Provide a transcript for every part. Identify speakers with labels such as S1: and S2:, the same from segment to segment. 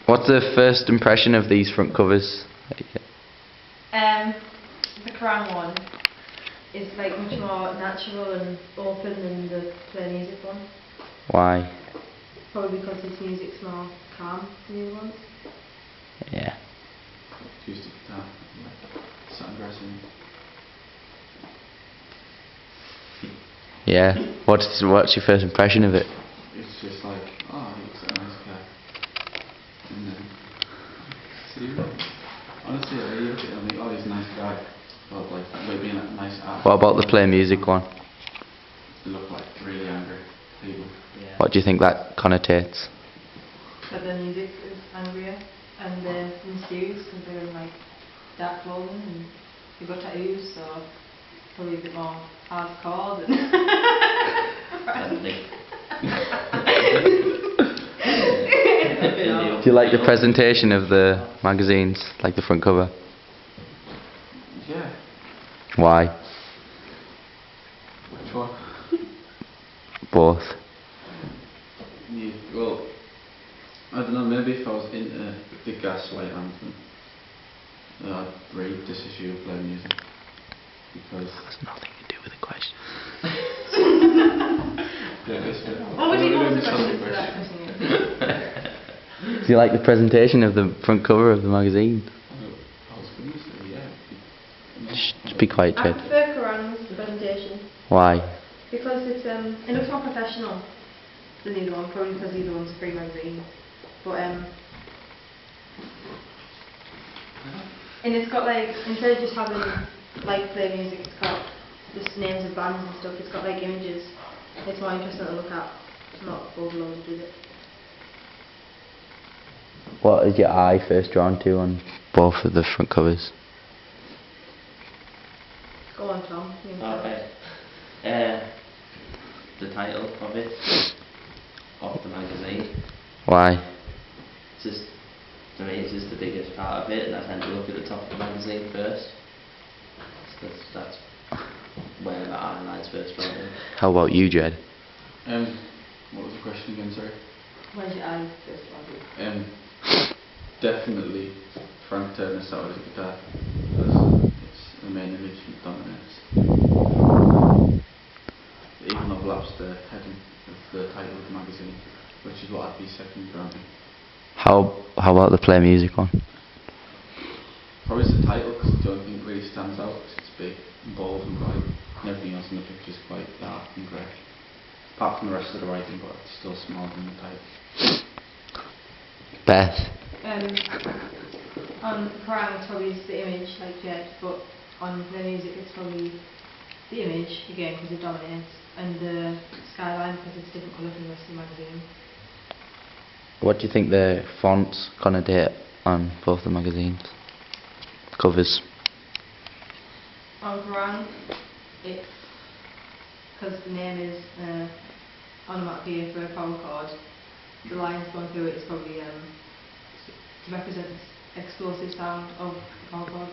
S1: What's the first impression of these front covers?
S2: The Quran one is like much more natural and open than the play music one.
S1: Why?
S2: Probably because this music's more calm than the other ones.
S1: Yeah.
S3: Acoustic guitar, like sound aggressive.
S1: Yeah. What's your first impression of it?
S3: It's just like, oh, he looks like a nice guy. And then, see, honestly, I look at him and think, oh, he's a nice guy. But like, maybe a nice art.
S1: What about the play music one?
S3: They look like really angry people.
S4: Yeah.
S1: What do you think that connotates?
S2: But the music is angrier and they're mysterious because they're in like dark clothing and they've got tattoos, so probably a bit more hardcore than.
S1: Do you like the presentation of the magazines, like the front cover?
S3: Yeah.
S1: Why?
S3: Which one?
S1: Both.
S3: Yeah, well, I don't know, maybe if I was into the Gaslight Anthem, I'd read this issue of Play Music. Because
S1: That's nothing to do with the question.
S3: yeah, this bit.
S2: What would you
S3: We're
S2: want
S3: doing
S2: the question
S3: this
S2: to that question?
S1: Do you like the presentation of the front cover of the magazine?
S3: I was going to say, yeah.
S1: Just be quiet,
S2: I
S1: Ted.
S2: prefer Quran's presentation
S1: Why?
S2: because it looks more professional than the other one, probably because the other one's a free magazine. But and it's got like, instead of just having like play music, it's got just names of bands and stuff. It's got like images. It's more interesting to look at. It's not overloaded with it.
S1: What is your eye first drawn to on both of the front covers?
S2: Go on, Tom. You can tell.
S4: Okay. The title of it, of the magazine.
S1: Why?
S4: It's just, to me, it's just the biggest part of it, and I tend to look at the top of the magazine first. So that's where my eye lies first drawn in.
S1: How about you, Jed?
S3: What was the question again, sorry?
S2: Where's your eye first one?
S3: Definitely Frank Turner started the guitar, because it's the main image that dominates. It even overlaps the heading of the title of the magazine, which is what I'd be second granting.
S1: How about the play music one?
S3: Probably it's the title, because it's the only thing that really stands out, because it's big and bold and bright, and everything else in the picture is quite dark and grey. Apart from the rest of the writing, but it's still smaller than the title.
S1: Beth?
S2: On Quran, it's probably the image, like Jed, but on the music, it's probably the image, again, because it dominates, and the skyline, because it's a different colour from the rest of the magazine.
S1: What do you think the fonts connotate on both the magazines? Covers?
S2: On Quran, it's because the name is onomatopoeia for a power chord. The lines going through it is probably to represent the explosive sound of the power chord.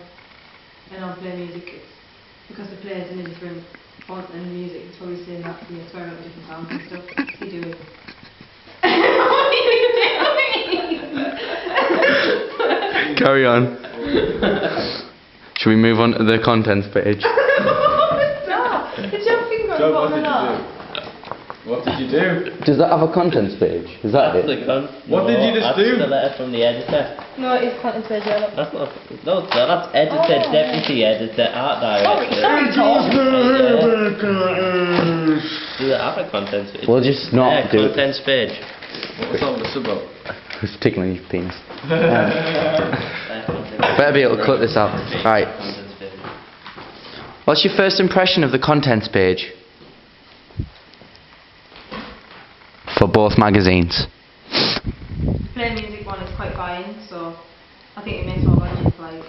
S2: And on play music, it's because the player's in a different font than the music. It's probably saying that you experiment with different sounds and stuff. What's he doing? What are you doing?
S1: Carry on. Should we move on to the contents page?
S2: Stop! It's your finger
S3: Joe,
S2: on the bottom.
S3: What did you do?
S1: Does that have a contents page? Is that it?
S3: What did you just do?
S4: That's the letter from the editor.
S2: No, it's content page.
S4: That's not. No, that's editor, deputy editor, art director.
S2: Sorry,
S4: Do they have a contents page?
S1: We'll just not do it.
S4: Contents page.
S3: What was all this about?
S1: Who's tickling your penis? Better be able to cut this out. Right.
S4: Contents page.
S1: What's your first impression of the contents page? For both magazines.
S2: Play music one is quite buying, so I think it makes more logic to like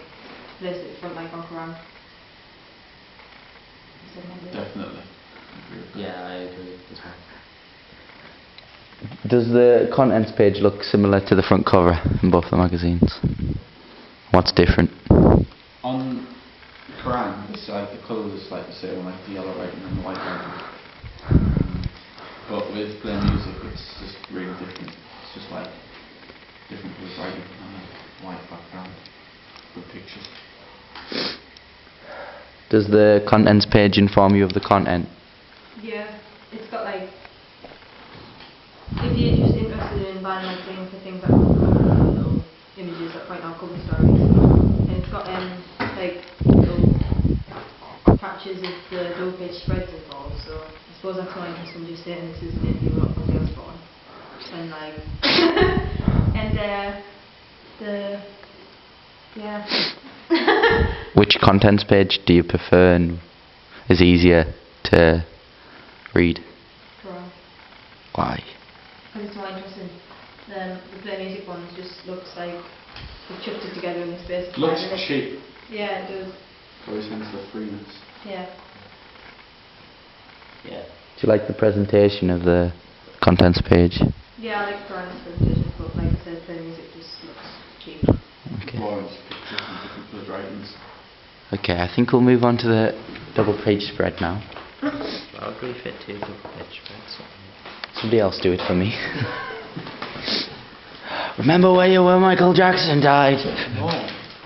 S2: place it front like on Quran.
S3: Definitely.
S4: Yeah, I agree as well.
S1: Does the contents page look similar to the front cover in both the magazines? What's different?
S3: On Quran, it's like the colours is like the same, like the yellow writing and the white writing. But with play music, it's just really different. It's just like different simple as writing on a white background. Good pictures.
S1: Does the contents page inform you of the content?
S2: Yeah, it's got like, if you're just interested in buying like things for things like little images that point out cover stories, and it's got like little patches of the double page spreads involved, so I suppose that's why someone just saying this is maybe a lot of girls born. And like, and yeah.
S1: Which contents page do you prefer and is easier to read?
S2: Draw.
S1: Why?
S2: Because it's more interesting. The play music one just looks like they've chucked it together in the space of 5
S3: Looks
S2: minutes.
S3: cheap.
S2: Yeah, it does.
S3: Very sense of freeness.
S2: Yeah.
S4: Yeah.
S1: Do you like the presentation of the contents page?
S2: Yeah, I like Brian's presentation, but like I said, play music just looks cheap.
S1: Okay.
S3: More into pictures and different coloured writings.
S1: Okay, I think we'll move on to the double page spread now.
S4: I'll agree fit two double page spreads.
S1: Somebody else do it for me. Remember where you were Michael Jackson died?
S3: No.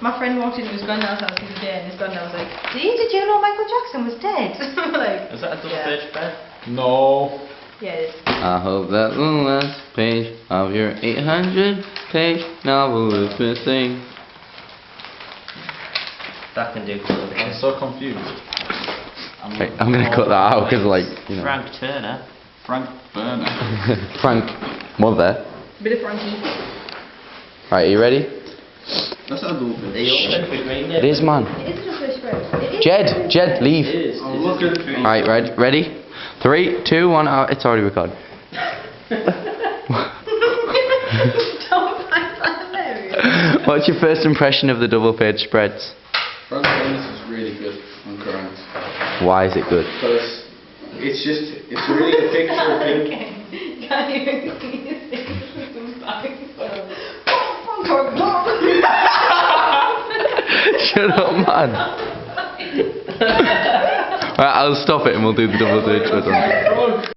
S2: My friend walked into his granddad's house the other day, and his granddad was like, Did you know Michael Jackson was dead? Like,
S4: Is that a double
S2: yeah.
S4: page spread?
S3: No.
S2: Yeah, it is.
S1: I hope that the last page of your 800-page novel is missing.
S4: That can do colour.
S3: I'm so confused.
S1: Right, I'm gonna cut that out because, like, you know.
S4: Frank Turner.
S3: Frank Burner.
S1: Frank, mother.
S2: Bit of Frankie.
S1: Right, are you ready?
S3: That's not a double
S4: Are
S3: page.
S4: you all ready for green?
S1: It is, man.
S2: It is a double page spread. It is.
S1: Jed, leave.
S4: It is.
S3: Oh, look at it.
S1: Right, ready? 3, 2, 1. It's already recorded.
S2: Don't find that hilarious.
S1: What's your first impression of the double page spreads?
S3: Frank Burner is really good on current.
S1: Why is it good?
S3: Because it's really a picture of him.
S2: Okay. Can't even see his face sometimes.
S1: Shut up, man. Right, I'll stop it and we'll do the double page spread one.